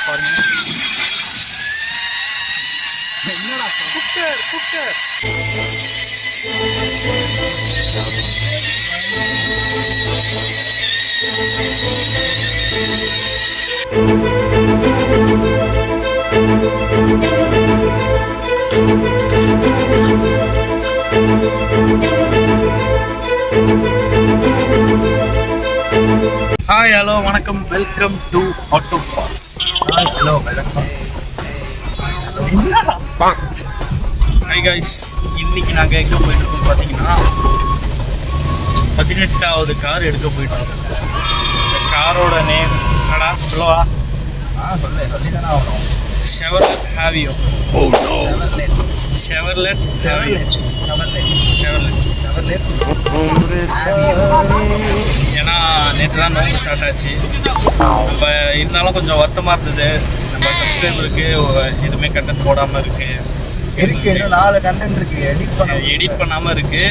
பாருங்க. என்னடா cooker cooker. Hi hello வணக்கம், welcome to auto parts. Hi hello வணக்கம். ஹாய் கைஸ், இன்னைக்கு நாங்கள் எங்கே போயிட்டுருக்கோம் பார்த்தீங்கன்னா 18வது கார் எடுக்க போயிட்டுருக்கோம். இந்த காரோட நேம் என்னடா சொல்லுவா? சொல்லி தானே ஆகணும். ஷெவர்லெட் ஹாவியோ. ஷெவர்லெட் ஏன்னா நேற்று தான் நோம்பு ஸ்டார்ட் ஆச்சு. நம்ம இருந்தாலும் கொஞ்சம் வருத்தமாக இருந்தது. நம்ம சப்ஸ்கிரைபருக்கு எதுவுமே கண்டென்ட் போடாமல் இருக்கு. இன்னும் 4 கண்டென்ட் இருக்கு, எடிட் பண்ணாமல் இருக்கு.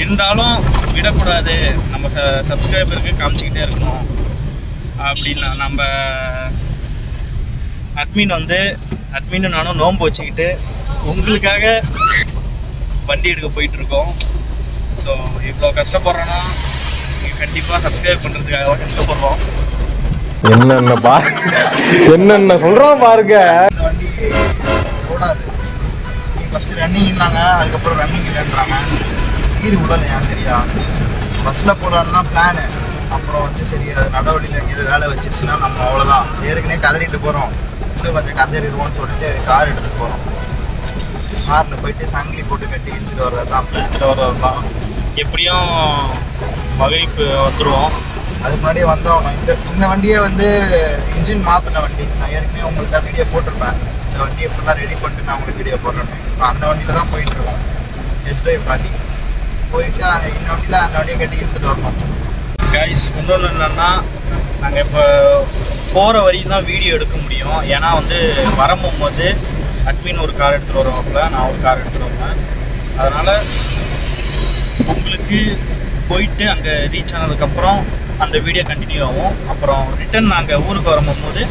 இருந்தாலும் விடக்கூடாது, நம்ம சப்ஸ்கிரைபருக்கு காமிச்சிக்கிட்டே இருக்கணும் அப்படின்னா நம்ம அட்மின் நானும் நோன்பு வச்சுக்கிட்டு உங்களுக்காக வண்டி எடுக்க போயிட்டுருக்கோம். ஸோ இவ்வளோ கஷ்டப்படுறோன்னா நீங்கள் கண்டிப்பாக சப்ஸ்கிரைப் பண்ணுறதுக்காக தான் கஷ்டப்படுறோம். என்னென்ன சொல்கிறோம் பாருங்க. இந்த வண்டி ஓடாது. ஃபஸ்ட்டு ரன்னிங்னாங்க, அதுக்கப்புறம் ரன்னிங் இல்லைன்றாங்க. நீர் விடலையா சரியா. பஸ்ஸில் போகலான்னு தான் பிளானு. அப்புறம் சரி அது நடவடிக்கையில் எங்கேயாவது வேலை வச்சிருச்சுன்னா நம்ம அவ்வளோதான். ஏற்கனவே கதறிட்டு போகிறோம், இன்னும் கொஞ்சம் கதறிடுவோம்னு சொல்லிட்டு கார் எடுத்துகிட்டு போகிறோம். காரில் போயிட்டு சங்கிலி போட்டு கட்டி இழுத்துட்டு வர்றது தான். எப்படியும் மகரிப்பு வந்துடுவோம். அதுக்கு முன்னாடியே வந்தோம். இந்த வண்டியே இன்ஜின் மாற்றின வண்டி. நான் ஏற்கனவே உங்கள்கிட்ட வீடியோ போட்டிருப்பேன். இந்த வண்டியை ஃபுல்லாக ரெடி பண்ணிட்டு நான் உங்களுக்கு வீடியோ போடுறேன். இப்போ அந்த வண்டியில் தான் போயிட்டுருக்கோம். டெஸ்ட் ட்ரைவ் காட்டி போயிட்டு இந்த வண்டியில் அந்த வண்டியை கட்டி இழுத்துட்டு வரணும். கைஸ், இன்னொன்று என்னென்னா, நாங்கள் இப்போ போகிற வரைக்கும் தான் வீடியோ எடுக்க முடியும். ஏன்னா வரும்போது அட்மின் ஒரு கார் எடுத்துகிட்டு வருவாப்புல, நான் ஒரு கார் எடுத்துகிட்டு வருவேன். அதனால் உங்களுக்கு போயிட்டு அங்கே ரீச் ஆனதுக்கப்புறம் அந்த வீடியோ கண்டினியூ ஆகும். அப்புறம் ரிட்டன் நாங்கள் ஊருக்கு வரும்போது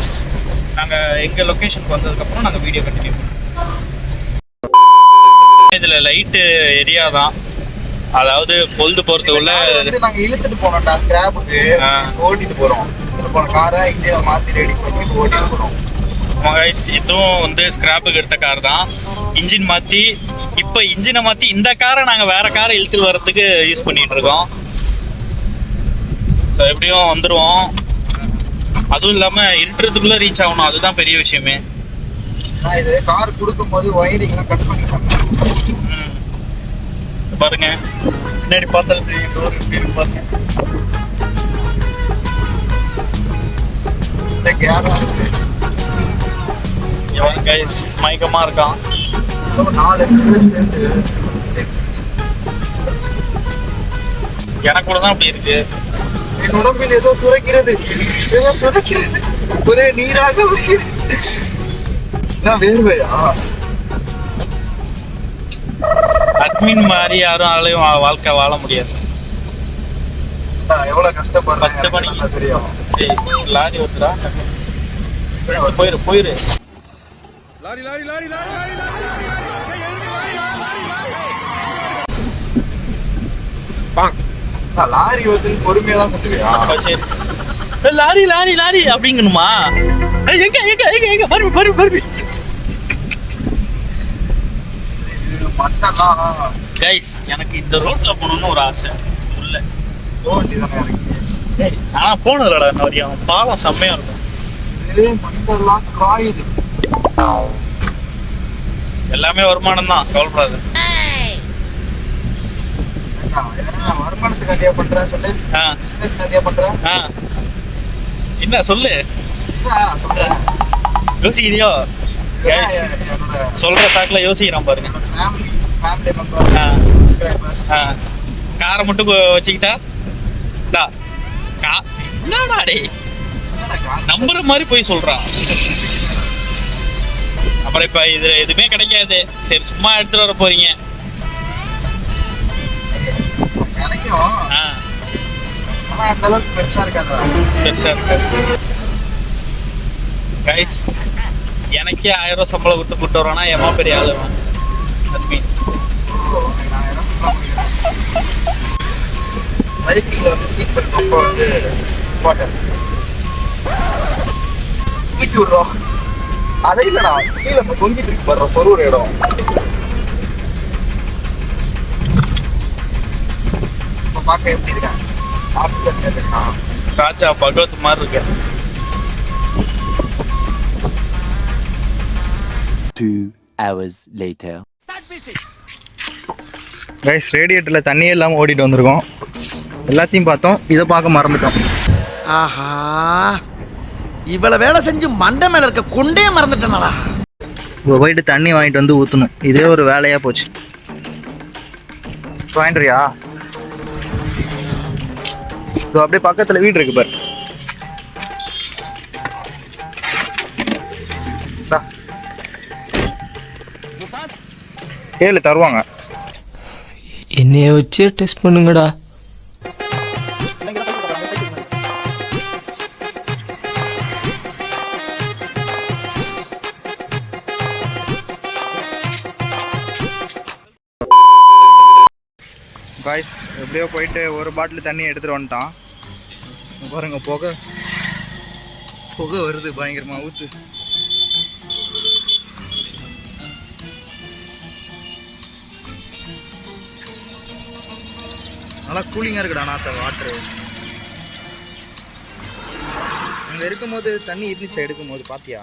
நாங்கள் எங்கள் லொக்கேஷனுக்கு வந்ததுக்கப்புறம் நாங்கள் வீடியோ கண்டினியூ பண்ணுவோம். இதில் லைட்டு எரியா தான், அதாவது பொழுது போகிறதுக்குள்ள நாங்கள் இழுத்துட்டு போனோம்டா ஸ்கிராப்புக்கு ஓட்டிட்டு போகிறோம். இதில் போன காரை இங்கே மாற்றி ரெடி பண்ணி ஓட்டிட்டு போகிறோம். இதுவும் ஸ்கிராப்புக்கு எடுத்த கார் தான். இன்ஜின் மாற்றி, இப்போ இன்ஜினை மாற்றி இந்த காரை நாங்கள் வேறு காரை இழுத்துட்டு வர்றதுக்கு யூஸ் பண்ணிகிட்டு இருக்கோம். ஸோ எப்படியும் வந்துடுவோம். அதுவும் இல்லாமல் இருட்டுறதுக்குள்ளே ரீச் ஆகணும், அதுதான் பெரிய விஷயமே. நான் இது கார் கொடுக்கும்போது ஒயரிங்லாம் கட் பண்ணிட்டேன். பாருங்க, பின்னாடி பார்த்தாலும் தெரியும் டோர் எப்படி இருக்கு பாருங்க. கைஸ் மயக்கமாக இருக்கான். 4 எனக்கு கூட தான் அப்படி இருக்கு. என் உடம்பில் ஏதோ சுரக்கிறது, ஒரே நீராக வேர்வையா. அட்மின் மாதிரி யாரும் வாழ்க்கை வாழ முடியாது. எவ்வளவு கஷ்டப்படுறேன் 10 மணிக்கு தெரியும். லாரி ஓட்டுறா, போயிரு. Lorry lorry lorry lorry lorry வந்து பொறுமையா தான் கத்துவியா? லாரி லாரி லாரி அப்படிங்கணுமா? எங்க எங்க எங்க எங்க பருவி மட்டெல்லாம். கைஸ், எனக்கு இந்த ரோட்ல போகணும்னு ஒரு ஆசை உள்ள. ஆனா போனதுலடா இன்ன வரையும். பாலம் செம்மையா இருக்கும். மட்டெல்லாம் காயுது. எல்லாமே வருமானம் தான், கவலைப்படாது. வருமானத்துக்கு நிறைய பண்றேன் சொல்லு. பிசினஸ் நிறைய பண்றேன். என்ன சொல்லு, சொல்றேன். யோசிக்கிறியோ? சொல்ற சாக்குல யோசிக்கிறான் பாருங்க. காரை மட்டும் வச்சுக்கிட்டா என்னடா டேய் நம்புற மாதிரி போய் சொல்றான். அப்புறம் இப்ப இதுல எதுவுமே கிடைக்காது. சரி, சும்மா எடுத்துட்டு வர போறீங்க. அந்த அளவுக்கு பெருசா இருக்காது. பெருசா இருக்காது. கைஸ், எனக்கே 1000 ரூபா சம்பளம் கொடுத்து கூட்டு வரோன்னா எம்மா பெரிய ஆளு அட்மின். பைக்கில் வந்து சீட் பெல்ட் ரொம்ப வந்து இம்பார்ட்டன்ட். தூக்கி விடுறோம். அதை இல்லைடா, கீழே நம்ம தொங்கிட்டு இருக்கு பாரு சொருவுற இடம். இப்போ பார்க்க எப்படி இருக்கேன் ஆஃபீஸர் கேட்டுருக்கா ராஜா பகவத் மாதிரி இருக்கு. 2 hours later. கைஸ், ரேடியேட்டரில் தண்ணியே இல்லாமல் ஓடிட்டு வந்திருக்கோம். எல்லாத்தையும் பார்த்தோம், இதை பார்க்க மறந்துட்டோம். ஆஹா, இவ்வளவு வேலை செஞ்சு மண்டை மேல இருக்க கொண்டே மறந்துட்டேனடா. இப்போ போயிட்டு தண்ணி வாங்கிட்டு வந்து ஊற்றணும். இதே ஒரு வேலையாக போச்சு. வாங்கிட்டுறியா? இப்போ அப்படியே பக்கத்தில் வீடு இருக்கு பாரு. ஏழு தருவாங்க. என்னைய வச்சே டெஸ்ட் பண்ணுங்கடா. காய்ஸ், எப்படியோ போயிட்டு ஒரு பாட்டில் தண்ணி எடுத்துகிட்டு வந்துட்டான். பாருங்க, புகை வருது பயங்கரமா. ஊத்து. நல்லா கூலிங்காக இருக்குடா நாத்த வாட்ரு. அங்கே இருக்கும்போது தண்ணி இருந்துச்சா எடுக்கும்போது பார்த்தியா?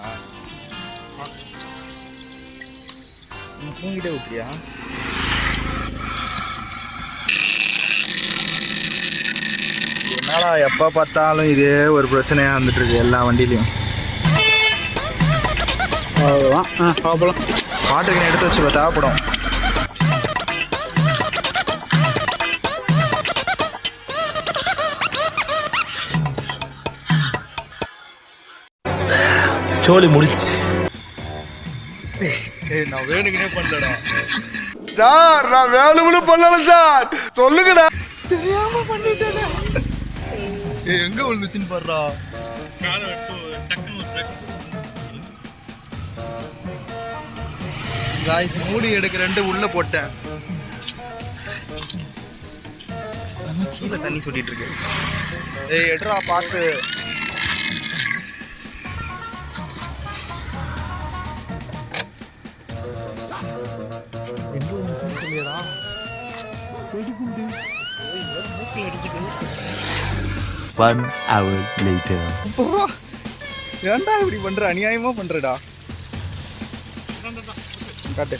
தூங்கிட்டே ஊற்றியா? என்னடா எப்போ பார்த்தாலும் இதே ஒரு பிரச்சனையாக வந்துட்டு இருக்கு எல்லா வண்டியிலையும். வாட்டருக்கு எடுத்து வச்சு தேவைப்படும். சோலி முடிச்சு. நான் வேணுக்குனே பண்ணலடா சார், நான் வேணும்னு பண்ணல சார், சொல்லுங்கடா. தெரியாம பண்ணிட்டேன். எங்க விழுந்துச்சுன்னு பாடுறா. காய்ஸ், மூடி எடுக்கிறேன்ட்டு உள்ள போட்டேன். கீழே தண்ணி சொட்டிட்டு இருக்கு. ஏய் எடுறா பார்த்து. எங்க வந்துச்சுன்னு தெரியலடா. 1 hour later. ஏன்டா இப்படி பண்ற? அநியாயமா பண்றடா. காட்டு.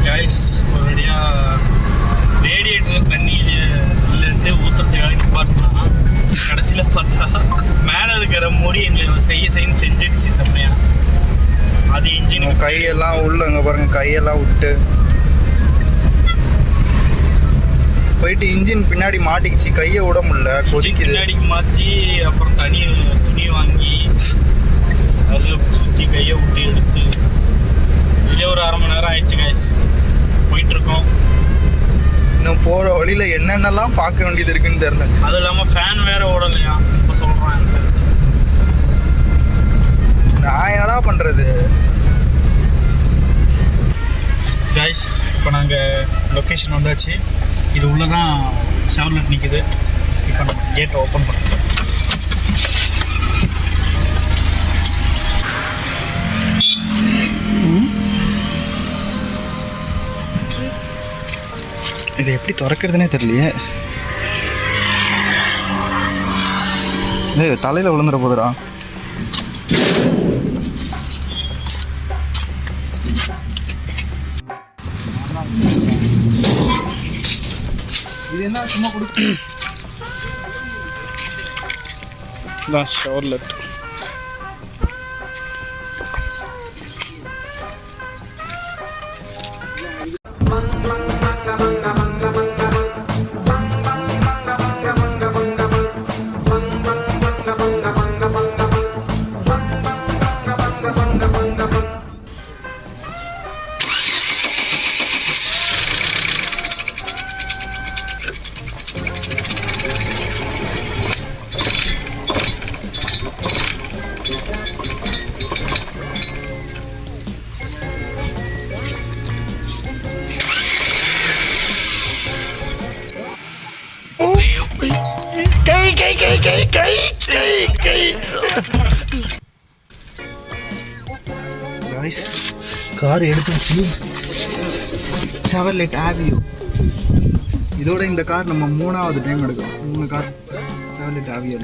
கைஸ், ஒரேடியா ரேடியேட்டர் தண்ணி இல்லைன்ட்டு ஊற்றுறதுக்காக நிப்பாட்டினா கடைசியில் பார்த்தா மேலே இருக்கிற மூடி எங்களை செய்யன்னு செஞ்சிடுச்சு செம்மையா. அது இன்ஜின் கையெல்லாம் உள்ள அங்க பாருங்க, கையெல்லாம் விட்டு போயிட்டு இன்ஜின் பின்னாடி மாட்டிக்கிச்சு. கையை விட முடியல, கொதிக்குது. பின்னாடிக்கு மாற்றி அப்புறம் துணி வாங்கி அதில் சுற்றி கையை விட்டு எடுத்து இதே ஒரு 1/2 மணி நேரம் ஆயிடுச்சு கைஸ். போயிட்டுருக்கோம். இன்னும் போகிற வழியில் என்னென்னலாம் பார்க்க வேண்டியது இருக்குன்னு தெரியல. அதுவும் இல்லாமல் ஃபேன் வேறு ஓடலையா இப்போ சொல்கிறேன். நான் என்னடா பண்ணுறது? கைஸ், இப்போ நாங்கள் லொக்கேஷன் வந்தாச்சு. இது உள்ளே தான் ஷவர்லெட் நிற்குது. இப்போ நம்ம கேட்டை ஓப்பன் பண்ணுறோம். இதை எப்படி திறக்கிறதுனே தெரியலையே. ஏய், தலையில் விழுந்துட போதுடா. இது என்ன சும்மா கொடுக்கு? ஷவர்லெட். காய்ஸ் கார் எடுத்துச்சு. Chevrolet Aveo. இதோட இந்த கார் நம்ம 3வது டைம் எடுக்கிறோம். 3 கார் செவர்லெட் ஆவியோ.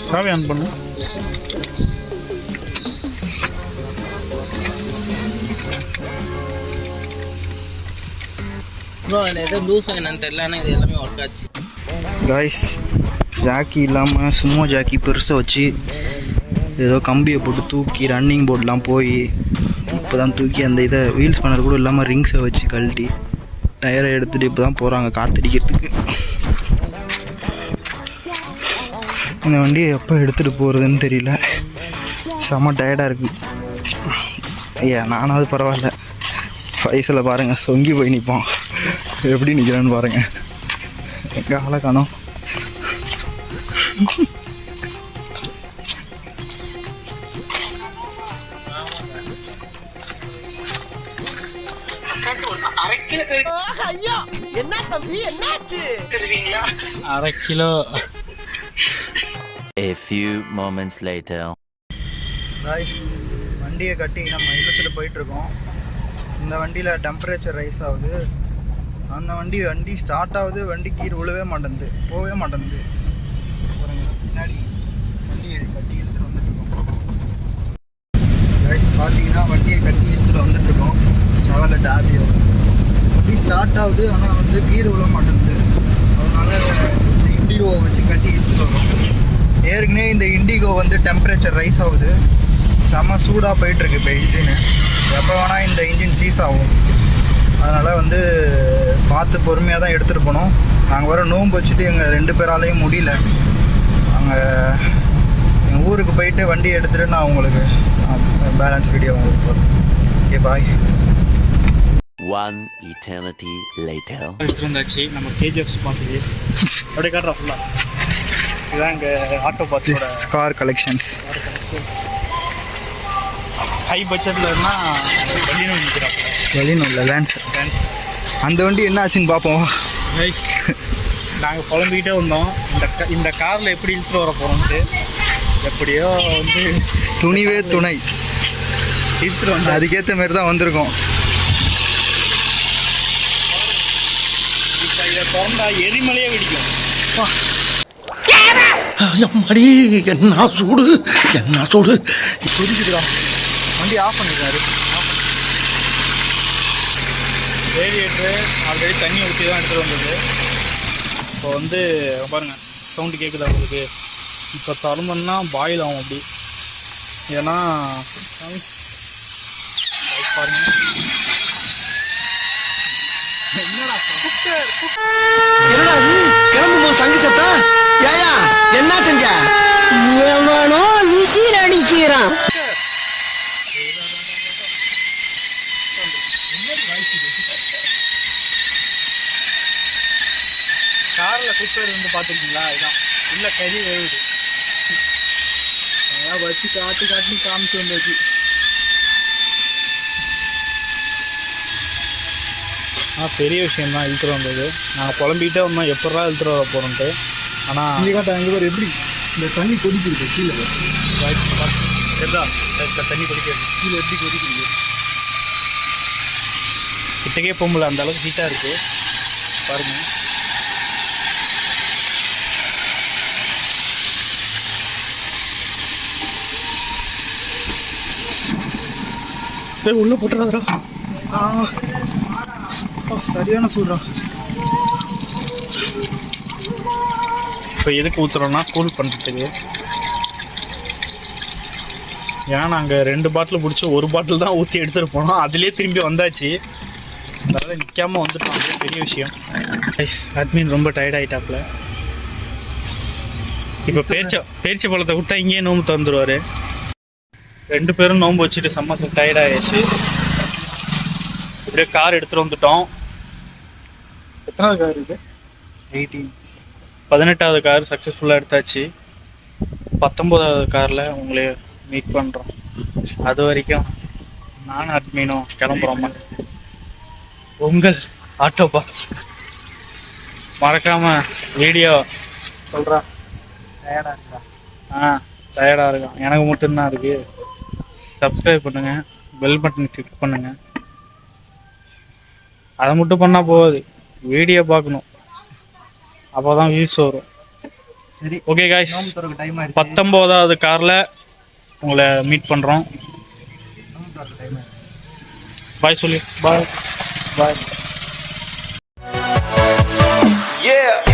சாவி ஆன் பண்ணு. ப்ரோ அதில் ஏதோ லூஸ் என்னன்னு தெரியல, ஆனால் இது எல்லாமே ஒர்க் ஆச்சு. காய்ஸ் ஜாக்கி இல்லாமல் சும்மா ஜாக்கி பெருசாக வச்சு ஏதோ கம்பியை போட்டு தூக்கி ரன்னிங் போர்டெலாம் போய் இப்போ தான் தூக்கி அந்த இதை வீல்ஸ் பண்ணர் கூட இல்லாமல் ரிங்ஸை வச்சு கழட்டி டயரை எடுத்துகிட்டு இப்போ தான் போகிறாங்க காற்றடிக்கிறதுக்கு. இந்த வண்டியை எப்போ எடுத்துகிட்டு போகிறதுன்னு தெரியல. செம்ம டயர்டாக இருக்குது. ஐயா நானாவது பரவாயில்ல. வயசில் பாருங்கள் சொங்கி போய் நிற்போம். எப்படி நிற்கிறேன்னு பாருங்கள். எங்கே ஆளை காணோம். என்ன தம்பி என்னாச்சு? 1/2 kilo. A few moments later. Guys வண்டியை கட்டி நம்ம இழுத்துட்டு போயிட்டுருக்கோம். இந்த வண்டியில் டெம்பரேச்சர் ரைஸ் ஆகுது. அந்த வண்டி ஸ்டார்ட் ஆகுது. வண்டி கீழே விழவே மாட்டேங்குது, போகவே மாட்டேங்குது. பின்னாடி வண்டியை கட்டி இழுத்துட்டு வந்துட்டுருக்கோம். காய்ஸ் பார்த்தீங்கன்னா வண்டியை கட்டி இழுத்துட்டு வந்துட்டுருக்கோம். செவர்லெட் ஆவியோ. வண்டி ஸ்டார்ட் ஆகுது, ஆனால் வந்து கீழே விழ மாட்டேங்குது. அதனால் இந்த இண்டிகோவை வச்சு கட்டி இழுத்துட்டு வரோம். ஏற்கனவே இந்த இண்டிகோ வந்து டெம்பரேச்சர் ரைஸ் ஆகுது. செம்ம சூடாக போயிட்டுருக்கு இப்போ இன்ஜினு. எப்போ வேணால் இந்த இன்ஜின் சீஸ் ஆகும். அதனால் வந்து பார்த்து பொறுமையாக தான் எடுத்துகிட்டு போனோம். நாங்கள் வர நோன்பு வச்சுட்டு எங்கள் 2 பேராலையும் முடியல. நாங்கள் எங்கள் ஊருக்கு போயிட்டு வண்டி எடுத்துகிட்டு நான் உங்களுக்கு பேலன்ஸ் வீடியோ உங்களுக்கு போடுறேன். Okay bye. One eternity later. எடுத்துட்டு வந்தாச்சு நம்ம கேஜிஎஃப் பார்த்துக்கு. அப்படியே காட்டுறா ஃபுல்லாக. இதுதான் இங்கே ஆட்டோ பார்ட்ஸோட கார் கலெக்ஷன்ஸ். ஹை பட்ஜெட்டில் இருந்தால் வெளியில் நிற்கிறாங்க. வெளியும் இல்லை லேன்ஸ். அந்த வண்டி என்ன ஆச்சுன்னு பார்ப்போம். நாங்கள் புலம்பிக்கிட்டே வந்தோம் இந்த காரில் எப்படி இழுத்துட்டு வர போகிறோம்ட்டு. எப்படியோ வந்து துணிவே துணை இழுத்துட்டு வந்து அதுக்கேற்ற மாதிரி தான் வந்திருக்கோம். இப்போ இதை திறந்தா எரிமலையே வெடிக்கும். அம்மாடி என்ன சூடு, என்ன சூடு. கொதிக்குதுடா. வண்டி ஆஃப் பண்ணிருக்காரு. ரேடியேட்ரு ஆல்ரெடி தண்ணி ஊற்றி தான் எடுத்துகிட்டு வந்தது. இப்போ வந்து பாருங்கள் சவுண்டு கேட்குதா உங்களுக்கு? இப்போ திறந்தோம்னா பாயில் ஆகும் அப்படி. ஏன்னா பாருங்க என்னடா கிளம்பும் போது சங்கு சத்தா? ஏயா என்ன செஞ்ச? எவனோ விசில் அடிக்கிறான். காரில் குக்கர் வந்து பார்த்துருக்கீங்களா? இதுதான் உள்ள கறி வேவுது. அதெல்லாம் வச்சு காட்டுன்னு காமிச்சு வந்தாச்சு. பெரிய விஷயம் தான் இழுத்துட்டு வந்தது. நாங்கள் புலம்பிக்கிட்டே வந்தோம் எப்படா இழுத்துட்டு வர போகிறோன்ட்டு. ஆனால் அங்கே ஒரு எப்படி இந்த தண்ணி கொதிக்குது கீழே. தண்ணி கொதிக்கிறது கீழே எப்படி கொதிக்குது? கிட்டக்கே போக முடியல, அந்த அளவுக்கு ஹீட்டாக இருக்குது பாருங்கள். உள்ளே போட்டுறாதா? சரியான சூடா. இப்போ எதுக்கு ஊற்றுறோன்னா கூல் பண்ணுறதுக்கு. ஏன்னா நாங்கள் 2 பாட்டில் பிடிச்சி 1 பாட்டில் தான் ஊற்றி எடுத்துகிட்டு போனோம். அதுலேயே திரும்பி வந்தாச்சு. அதனால் நிற்காமல் வந்துட்டோம். அது பெரிய விஷயம். அட்மின் ரொம்ப டயர்ட் ஆகிட்டாப்புல. இப்போ பேரிச்சை பழத்தை விட்டா இங்கேயே நோம்பு தந்துடுவார். 2 பேரும் நோம்பு வச்சுட்டு செம்ம டயர்ட் ஆகிடுச்சு. இப்படியே கார் எடுத்துகிட்டு வந்துட்டோம். எத்தனாவது கார் இது? 18வது கார் சக்ஸஸ்ஃபுல்லாக எடுத்தாச்சு. 19வது காரில் உங்களை மீட் பண்ணுறோம். அது வரைக்கும் நானும் அட்மீனும் கிளம்புறோம்மா. உங்கள் ஆட்டோ பாக்ஸ் மறக்காமல் வீடியோ சொல்கிறேன். டயர்டாக இருக்கா? டயர்டாக இருக்கும், எனக்கு மட்டும்தான் இருக்குது. சப்ஸ்கிரைப் பண்ணுங்கள், பெல் பட்டன் கிளிக் பண்ணுங்கள். அதை மட்டும் பண்ணால் போகாது, வீடியோ பார்க்கணும், அப்போ தான் வியூஸ் வரும். சரி, ஓகே காய்ஸ், நோம்பு திறக்க டைம் ஆயிடுச்சு. 19வது காரில் உங்களை மீட் பண்ணுறோம். நோம்பு திறக்க டைம் ஆயிடுச்சு. பாய் சொல்லி பாய் பாய். Yeah.